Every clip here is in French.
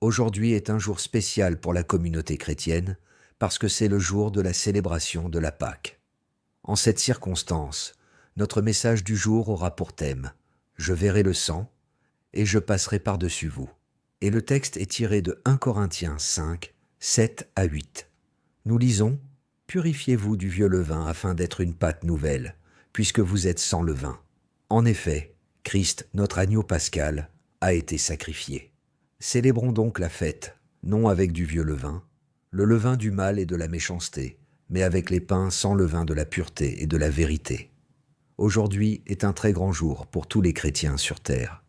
Aujourd'hui est un jour spécial pour la communauté chrétienne parce que c'est le jour de la célébration de la Pâque. En cette circonstance, notre message du jour aura pour thème « Je verrai le sang et je passerai par-dessus vous ». Et le texte est tiré de 1 Corinthiens 5, 7 à 8. Nous lisons « Purifiez-vous du vieux levain afin d'être une pâte nouvelle, puisque vous êtes sans levain. En effet, Christ, notre agneau pascal, a été sacrifié. Célébrons donc la fête, non avec du vieux levain, le levain du mal et de la méchanceté, mais avec les pains sans levain de la pureté et de la vérité. Aujourd'hui est un très grand jour pour tous les chrétiens sur terre.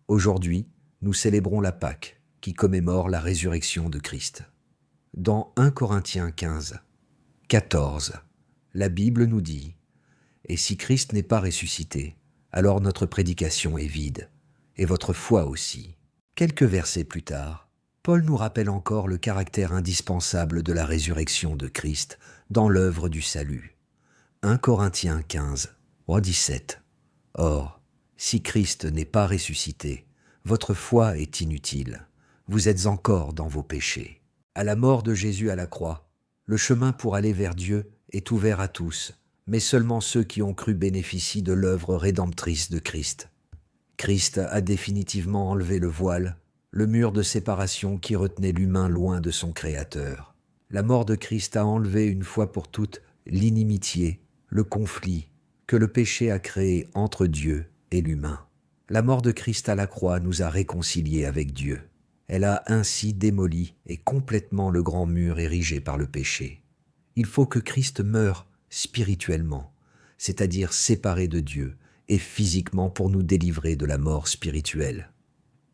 Aujourd'hui, nous célébrons la Pâque, qui commémore la résurrection de Christ. Dans 1 Corinthiens 15, 14, la Bible nous dit « Et si Christ n'est pas ressuscité, alors notre prédication est vide, et votre foi aussi. » Quelques versets plus tard, Paul nous rappelle encore le caractère indispensable de la résurrection de Christ dans l'œuvre du salut. 1 Corinthiens 15, 17. Or, si Christ n'est pas ressuscité, votre foi est inutile. Vous êtes encore dans vos péchés. À la mort de Jésus à la croix, le chemin pour aller vers Dieu est ouvert à tous, mais seulement ceux qui ont cru bénéficient de l'œuvre rédemptrice de Christ. Christ a définitivement enlevé le voile, le mur de séparation qui retenait l'humain loin de son Créateur. La mort de Christ a enlevé une fois pour toutes l'inimitié, le conflit que le péché a créé entre Dieu et l'humain. La mort de Christ à la croix nous a réconciliés avec Dieu. Elle a ainsi démoli et complètement le grand mur érigé par le péché. Il faut que Christ meure spirituellement, c'est-à-dire séparé de Dieu, et physiquement pour nous délivrer de la mort spirituelle.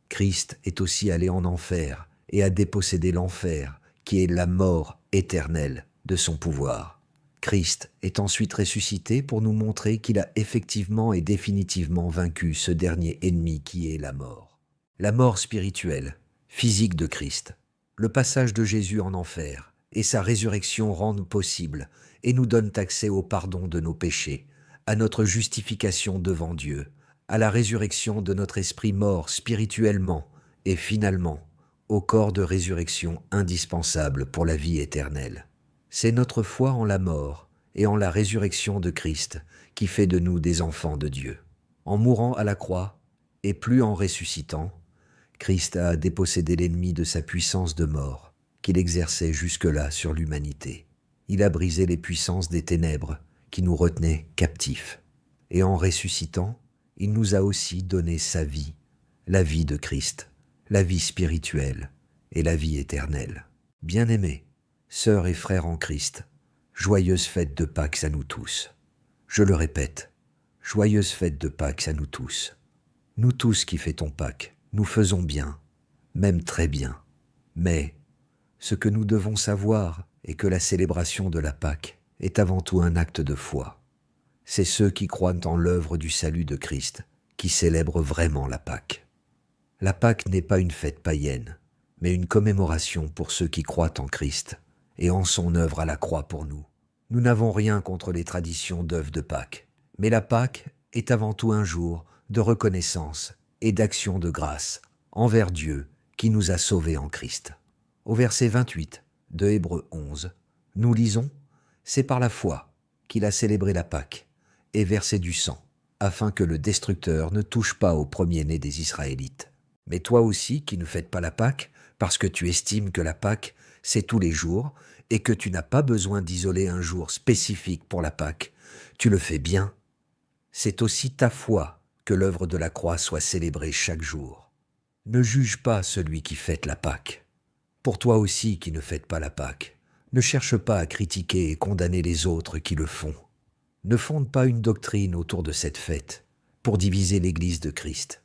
Christ est aussi allé en enfer et a dépossédé l'enfer, qui est la mort éternelle de son pouvoir. Christ est ensuite ressuscité pour nous montrer qu'il a effectivement et définitivement vaincu ce dernier ennemi qui est la mort. La mort spirituelle, physique de Christ, le passage de Jésus en enfer et sa résurrection rendent possible et nous donnent accès au pardon de nos péchés, à notre justification devant Dieu, à la résurrection de notre esprit mort spirituellement et finalement au corps de résurrection indispensable pour la vie éternelle. C'est notre foi en la mort et en la résurrection de Christ qui fait de nous des enfants de Dieu. En mourant à la croix et plus en ressuscitant, Christ a dépossédé l'ennemi de sa puissance de mort qu'il exerçait jusque-là sur l'humanité. Il a brisé les puissances des ténèbres qui nous retenaient captifs. Et en ressuscitant, il nous a aussi donné sa vie, la vie de Christ, la vie spirituelle et la vie éternelle. Bien-aimés, sœurs et frères en Christ, joyeuse fête de Pâques à nous tous. Je le répète, joyeuse fête de Pâques à nous tous. Nous tous qui fêtons Pâques, nous faisons bien, même très bien. Mais ce que nous devons savoir est que la célébration de la Pâque est avant tout un acte de foi. C'est ceux qui croient en l'œuvre du salut de Christ qui célèbrent vraiment la Pâque. La Pâque n'est pas une fête païenne, mais une commémoration pour ceux qui croient en Christ et en son œuvre à la croix pour nous. Nous n'avons rien contre les traditions d'œuvres de Pâques, mais la Pâque est avant tout un jour de reconnaissance et d'action de grâce envers Dieu qui nous a sauvés en Christ. Au verset 28 de Hébreux 11, nous lisons « C'est par la foi qu'il a célébré la Pâque et versé du sang, afin que le destructeur ne touche pas au premier-né des Israélites. Mais toi aussi qui ne fêtes pas la Pâque, parce que tu estimes que la Pâque, c'est tous les jours, et que tu n'as pas besoin d'isoler un jour spécifique pour la Pâque, tu le fais bien. C'est aussi ta foi que l'œuvre de la croix soit célébrée chaque jour. Ne juge pas celui qui fête la Pâque. Pour toi aussi qui ne fêtes pas la Pâque, ne cherche pas à critiquer et condamner les autres qui le font. Ne fonde pas une doctrine autour de cette fête pour diviser l'Église de Christ.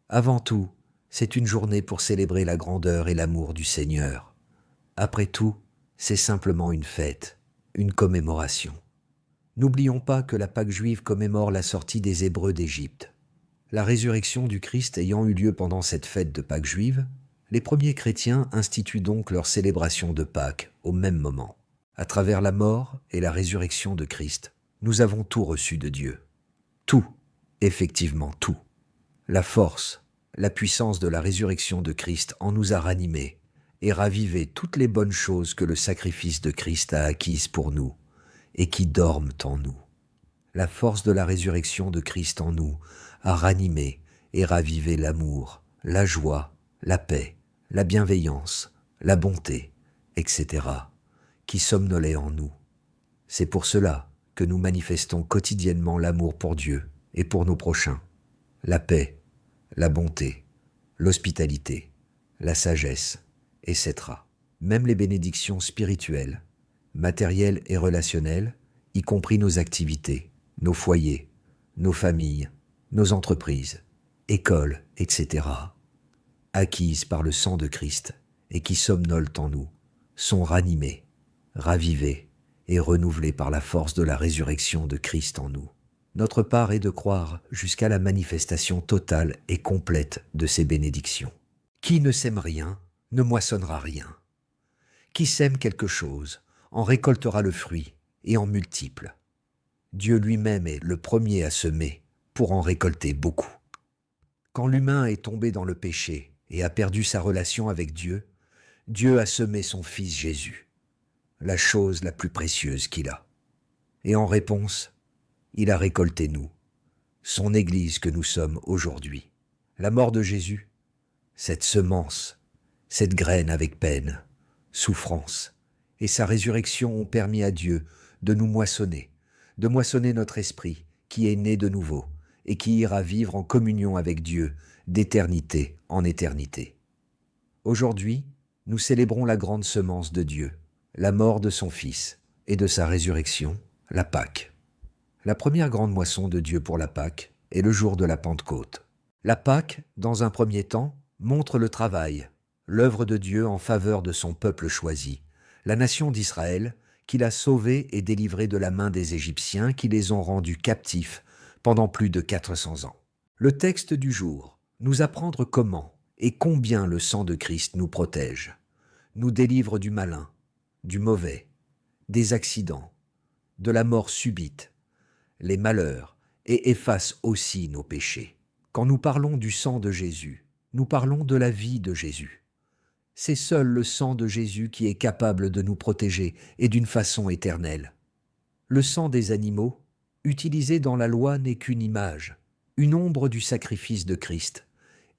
Avant tout, c'est une journée pour célébrer la grandeur et l'amour du Seigneur. Après tout, c'est simplement une fête, une commémoration. N'oublions pas que la Pâque juive commémore la sortie des Hébreux d'Égypte. La résurrection du Christ ayant eu lieu pendant cette fête de Pâque juive, les premiers chrétiens instituent donc leur célébration de Pâques au même moment. À travers la mort et la résurrection de Christ, nous avons tout reçu de Dieu. Tout, effectivement tout. La force, La puissance de la résurrection de Christ en nous a ranimés et ravivé toutes les bonnes choses que le sacrifice de Christ a acquises pour nous et qui dorment en nous. La force de la résurrection de Christ en nous a ranimé et ravivé l'amour, la joie, la paix, la bienveillance, la bonté, etc., qui somnolaient en nous. C'est pour cela que nous manifestons quotidiennement l'amour pour Dieu et pour nos prochains, la paix, la bonté, l'hospitalité, la sagesse, etc. Même les bénédictions spirituelles, matérielles et relationnelles, y compris nos activités, nos foyers, nos familles, nos entreprises, écoles, etc., acquises par le sang de Christ et qui somnolent en nous, sont ranimées, ravivées et renouvelées par la force de la résurrection de Christ en nous. Notre part est de croire jusqu'à la manifestation totale et complète de ces bénédictions. Qui ne sème rien ne moissonnera rien. Qui sème quelque chose en récoltera le fruit et en multiples. Dieu lui-même est le premier à semer pour en récolter beaucoup. Quand l'humain est tombé dans le péché et a perdu sa relation avec Dieu, Dieu a semé son Fils Jésus, la chose la plus précieuse qu'il a. Et en réponse, il a récolté nous, son Église que nous sommes aujourd'hui. La mort de Jésus, cette semence, cette graine avec peine, souffrance, et sa résurrection ont permis à Dieu de nous moissonner, de moissonner notre esprit qui est né de nouveau et qui ira vivre en communion avec Dieu d'éternité en éternité. Aujourd'hui, nous célébrons la grande semence de Dieu, la mort de son Fils et de sa résurrection, la Pâque. La première grande moisson de Dieu pour la Pâque est le jour de la Pentecôte. La Pâque, dans un premier temps, montre le travail, l'œuvre de Dieu en faveur de son peuple choisi, la nation d'Israël, qu'il a sauvée et délivrée de la main des Égyptiens qui les ont rendus captifs pendant plus de 400 ans. Le texte du jour nous apprendre comment et combien le sang de Christ nous protège, nous délivre du malin, du mauvais, des accidents, de la mort subite, les malheurs et efface aussi nos péchés. Quand nous parlons du sang de Jésus, nous parlons de la vie de Jésus. C'est seul le sang de Jésus qui est capable de nous protéger et d'une façon éternelle. Le sang des animaux, utilisé dans la loi, n'est qu'une image, une ombre du sacrifice de Christ.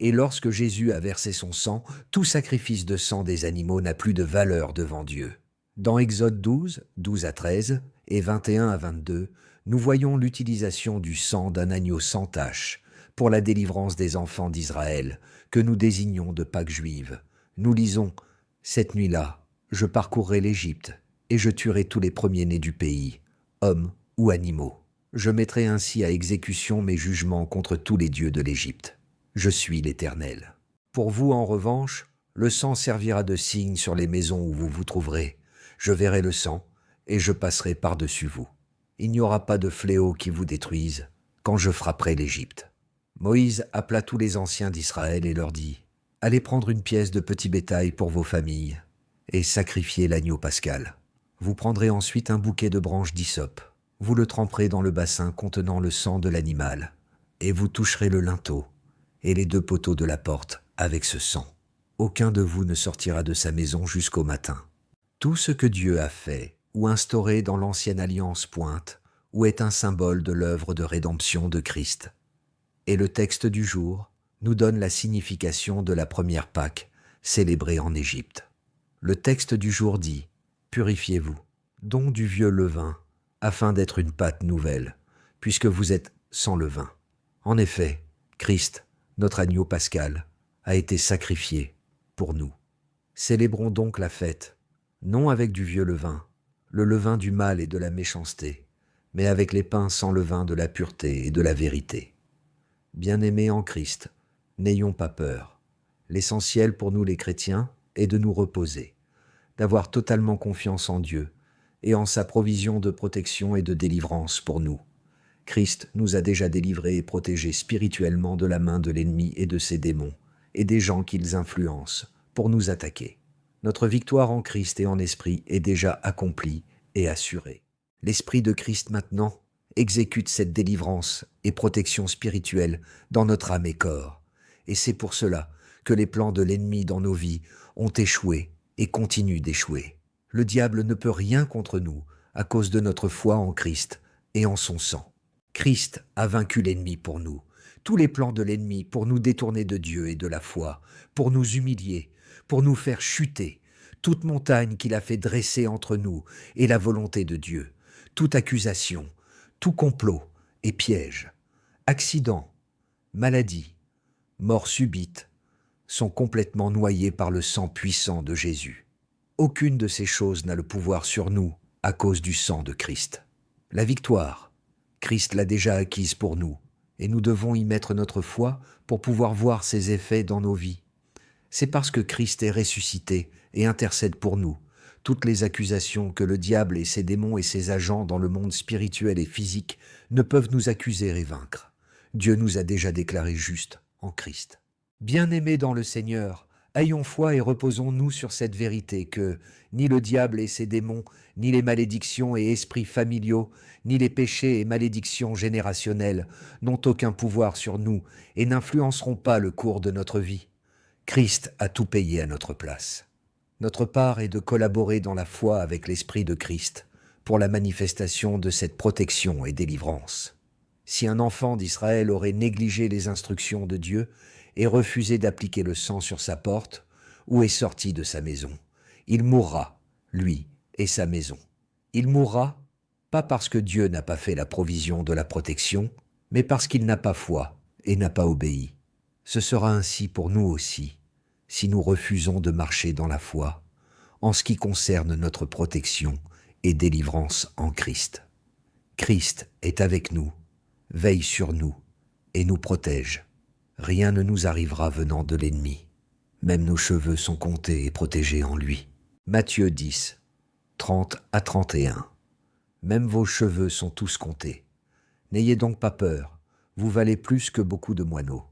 Et lorsque Jésus a versé son sang, tout sacrifice de sang des animaux n'a plus de valeur devant Dieu. Dans Exode 12, 12 à 13 et 21 à 22, nous voyons l'utilisation du sang d'un agneau sans tache pour la délivrance des enfants d'Israël, que nous désignons de Pâques juives. Nous lisons « Cette nuit-là, je parcourrai l'Égypte, et je tuerai tous les premiers-nés du pays, hommes ou animaux. Je mettrai ainsi à exécution mes jugements contre tous les dieux de l'Égypte. Je suis l'Éternel. Pour vous, en revanche, le sang servira de signe sur les maisons où vous vous trouverez. Je verrai le sang, et je passerai par-dessus vous. Il n'y aura pas de fléau qui vous détruise quand je frapperai l'Égypte. » Moïse appela tous les anciens d'Israël et leur dit « Allez prendre une pièce de petit bétail pour vos familles et sacrifiez l'agneau pascal. Vous prendrez ensuite un bouquet de branches d'hysope. Vous le tremperez dans le bassin contenant le sang de l'animal, et vous toucherez le linteau et les 2 poteaux de la porte avec ce sang. Aucun de vous ne sortira de sa maison jusqu'au matin. Tout ce que Dieu a fait ou instauré dans l'ancienne alliance pointe ou est un symbole de l'œuvre de rédemption de Christ. Et le texte du jour nous donne la signification de la première Pâque célébrée en Égypte. Le texte du jour dit « Purifiez-vous, don du vieux levain, afin d'être une pâte nouvelle, puisque vous êtes sans levain. » En effet, Christ, notre agneau pascal, a été sacrifié pour nous. Célébrons donc la fête, non avec du vieux levain, le levain du mal et de la méchanceté, mais avec les pains sans levain de la pureté et de la vérité. Bien-aimés en Christ, n'ayons pas peur. L'essentiel pour nous les chrétiens est de nous reposer, d'avoir totalement confiance en Dieu et en sa provision de protection et de délivrance pour nous. Christ nous a déjà délivrés et protégés spirituellement de la main de l'ennemi et de ses démons et des gens qu'ils influencent pour nous attaquer. Notre victoire en Christ et en esprit est déjà accomplie et assurée. L'Esprit de Christ maintenant exécute cette délivrance et protection spirituelle dans notre âme et corps, Et c'est pour cela que les plans de l'ennemi dans nos vies ont échoué et continuent d'échouer. Le diable ne peut rien contre nous à cause de notre foi en Christ et en son sang. Christ a vaincu l'ennemi pour nous. Tous les plans de l'ennemi pour nous détourner de Dieu et de la foi, pour nous humilier, pour nous faire chuter, toute montagne qu'il a fait dresser entre nous et la volonté de Dieu, toute accusation, tout complot et piège, accident, maladie, mort subite, sont complètement noyés par le sang puissant de Jésus. Aucune de ces choses n'a le pouvoir sur nous à cause du sang de Christ. La victoire, Christ l'a déjà acquise pour nous, et nous devons y mettre notre foi pour pouvoir voir ses effets dans nos vies. C'est parce que Christ est ressuscité et intercède pour nous. Toutes les accusations que le diable et ses démons et ses agents dans le monde spirituel et physique ne peuvent nous accuser et vaincre. Dieu nous a déjà déclarés justes en Christ. Bien-aimés dans le Seigneur, ayons foi et reposons-nous sur cette vérité que ni le diable et ses démons, ni les malédictions et esprits familiaux, ni les péchés et malédictions générationnelles n'ont aucun pouvoir sur nous et n'influenceront pas le cours de notre vie. Christ a tout payé à notre place. Notre part est de collaborer dans la foi avec l'Esprit de Christ pour la manifestation de cette protection et délivrance. Si un enfant d'Israël aurait négligé les instructions de Dieu et refusé d'appliquer le sang sur sa porte, ou est sorti de sa maison, il mourra, lui et sa maison. Il mourra, pas parce que Dieu n'a pas fait la provision de la protection, mais parce qu'il n'a pas foi et n'a pas obéi. Ce sera ainsi pour nous aussi, si nous refusons de marcher dans la foi, en ce qui concerne notre protection et délivrance en Christ. Christ est avec nous, veille sur nous et nous protège. Rien ne nous arrivera venant de l'ennemi. Même nos cheveux sont comptés et protégés en lui. Matthieu 10, 30 à 31. Même vos cheveux sont tous comptés. N'ayez donc pas peur, vous valez plus que beaucoup de moineaux.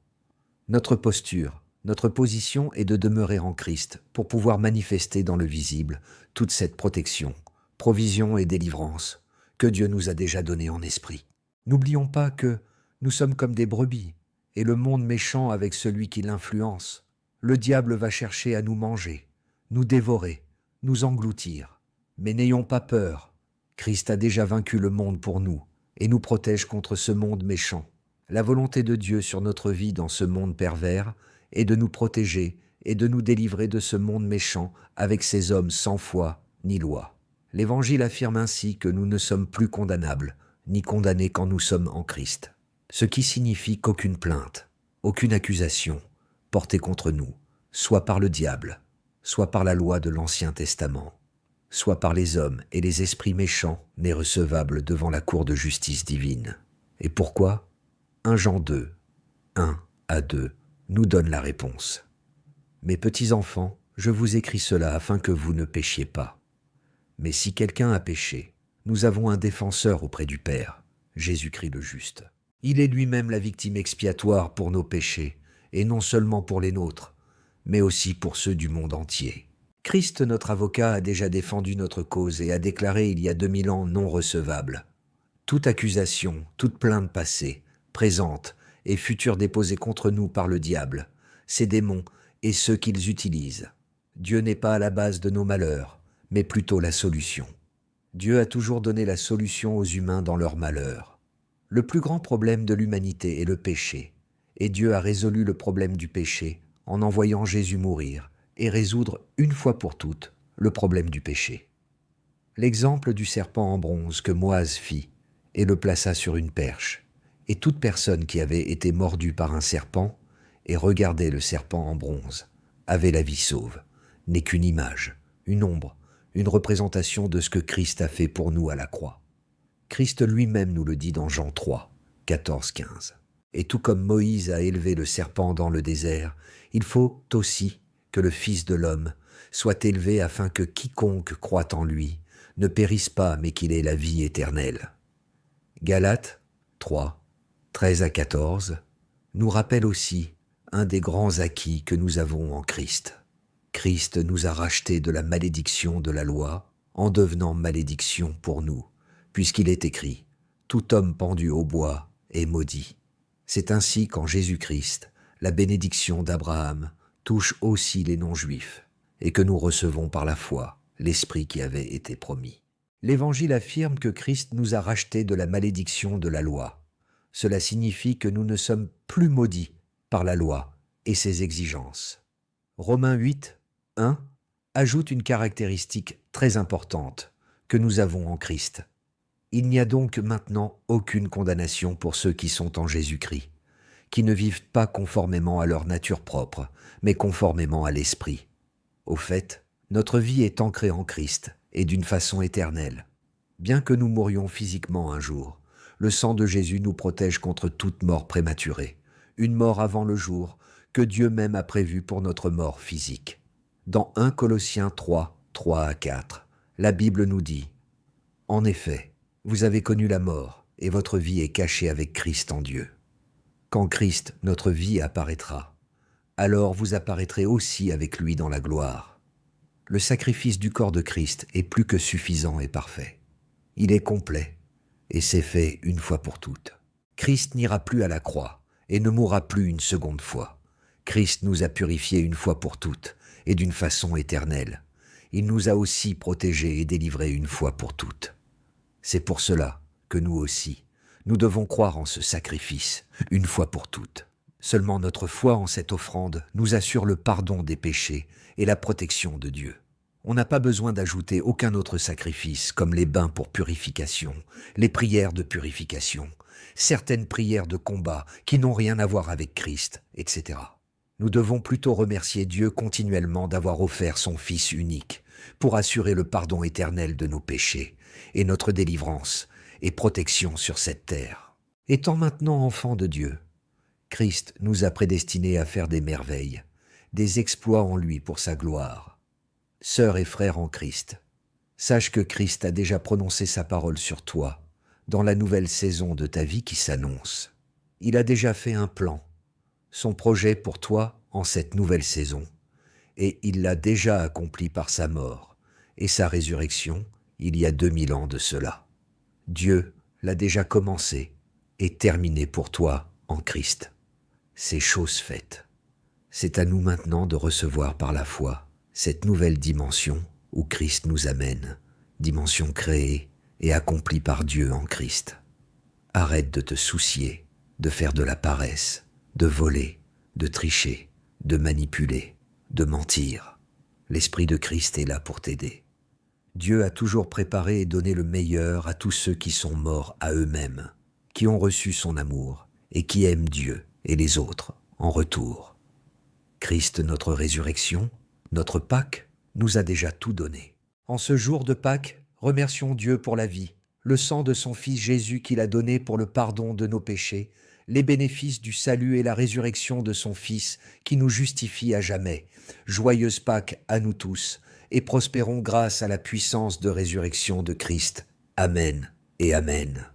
Notre posture, notre position est de demeurer en Christ pour pouvoir manifester dans le visible toute cette protection, provision et délivrance que Dieu nous a déjà donnée en esprit. N'oublions pas que nous sommes comme des brebis et le monde méchant avec celui qui l'influence. Le diable va chercher à nous manger, nous dévorer, nous engloutir. Mais n'ayons pas peur. Christ a déjà vaincu le monde pour nous et nous protège contre ce monde méchant. La volonté de Dieu sur notre vie dans ce monde pervers est de nous protéger et de nous délivrer de ce monde méchant avec ces hommes sans foi ni loi. L'Évangile affirme ainsi que nous ne sommes plus condamnables, ni condamnés quand nous sommes en Christ. Ce qui signifie qu'aucune plainte, aucune accusation portée contre nous, soit par le diable, soit par la loi de l'Ancien Testament, soit par les hommes et les esprits méchants, n'est recevable devant la cour de justice divine. Et pourquoi ? 1 Jean 2, 1 à 2, nous donne la réponse. Mes petits enfants, je vous écris cela afin que vous ne péchiez pas. Mais si quelqu'un a péché, nous avons un défenseur auprès du Père, Jésus-Christ le juste. Il est lui-même la victime expiatoire pour nos péchés, et non seulement pour les nôtres, mais aussi pour ceux du monde entier. Christ, notre avocat, a déjà défendu notre cause et a déclaré il y a 2000 ans non recevable. Toute accusation, toute plainte passée, présente et future déposée contre nous par le diable, ses démons et ceux qu'ils utilisent. Dieu n'est pas à la base de nos malheurs, mais plutôt la solution. Dieu a toujours donné la solution aux humains dans leur malheur. Le plus grand problème de l'humanité est le péché, et Dieu a résolu le problème du péché en envoyant Jésus mourir et résoudre une fois pour toutes le problème du péché. L'exemple du serpent en bronze que Moïse fit et le plaça sur une perche, et toute personne qui avait été mordue par un serpent et regardait le serpent en bronze avait la vie sauve, n'est qu'une image, une ombre, une représentation de ce que Christ a fait pour nous à la croix. Christ lui-même nous le dit dans Jean 3, 14-15. Et tout comme Moïse a élevé le serpent dans le désert, il faut aussi que le Fils de l'homme soit élevé afin que quiconque croit en lui ne périsse pas, mais qu'il ait la vie éternelle. Galates 3, 13-14 nous rappelle aussi un des grands acquis que nous avons en Christ. Christ nous a rachetés de la malédiction de la loi en devenant malédiction pour nous, puisqu'il est écrit « Tout homme pendu au bois est maudit ». C'est ainsi qu'en Jésus-Christ, la bénédiction d'Abraham touche aussi les non-juifs et que nous recevons par la foi l'Esprit qui avait été promis. L'Évangile affirme que Christ nous a rachetés de la malédiction de la loi. Cela signifie que nous ne sommes plus maudits par la loi et ses exigences. Romains 8, 1 ajoute une caractéristique très importante que nous avons en Christ. Il n'y a donc maintenant aucune condamnation pour ceux qui sont en Jésus-Christ, qui ne vivent pas conformément à leur nature propre, mais conformément à l'Esprit. Au fait, notre vie est ancrée en Christ et d'une façon éternelle. Bien que nous mourions physiquement un jour, le sang de Jésus nous protège contre toute mort prématurée, une mort avant le jour que Dieu même a prévu pour notre mort physique. Dans 1 Colossiens 3, 3 à 4, la Bible nous dit « En effet, vous avez connu la mort, et votre vie est cachée avec Christ en Dieu. Quand Christ, notre vie, apparaîtra, alors vous apparaîtrez aussi avec lui dans la gloire. Le sacrifice du corps de Christ est plus que suffisant et parfait. Il est complet, et c'est fait une fois pour toutes. Christ n'ira plus à la croix, et ne mourra plus une seconde fois. Christ nous a purifiés une fois pour toutes, et d'une façon éternelle. Il nous a aussi protégés et délivrés une fois pour toutes. C'est pour cela que nous aussi, nous devons croire en ce sacrifice, une fois pour toutes. Seulement notre foi en cette offrande nous assure le pardon des péchés et la protection de Dieu. On n'a pas besoin d'ajouter aucun autre sacrifice, comme les bains pour purification, les prières de purification, certaines prières de combat qui n'ont rien à voir avec Christ, etc. Nous devons plutôt remercier Dieu continuellement d'avoir offert son Fils unique pour assurer le pardon éternel de nos péchés et notre délivrance et protection sur cette terre. Étant maintenant enfants de Dieu, Christ nous a prédestinés à faire des merveilles, des exploits en lui pour sa gloire. Sœurs et frères en Christ, sache que Christ a déjà prononcé sa parole sur toi dans la nouvelle saison de ta vie qui s'annonce. Il a déjà fait un plan, son projet pour toi en cette nouvelle saison, et il l'a déjà accompli par sa mort et sa résurrection il y a 2000 ans de cela. Dieu l'a déjà commencé et terminé pour toi en Christ. C'est chose faite. C'est à nous maintenant de recevoir par la foi cette nouvelle dimension où Christ nous amène, dimension créée et accomplie par Dieu en Christ. Arrête de te soucier, de faire de la paresse, de voler, de tricher, de manipuler, de mentir. L'Esprit de Christ est là pour t'aider. Dieu a toujours préparé et donné le meilleur à tous ceux qui sont morts à eux-mêmes, qui ont reçu son amour et qui aiment Dieu et les autres en retour. Christ, notre résurrection, notre Pâques, nous a déjà tout donné. En ce jour de Pâques, remercions Dieu pour la vie, le sang de son Fils Jésus qu'il a donné pour le pardon de nos péchés, les bénéfices du salut et la résurrection de son Fils qui nous justifie à jamais. Joyeuse Pâques à nous tous, et prospérons grâce à la puissance de résurrection de Christ. Amen et Amen.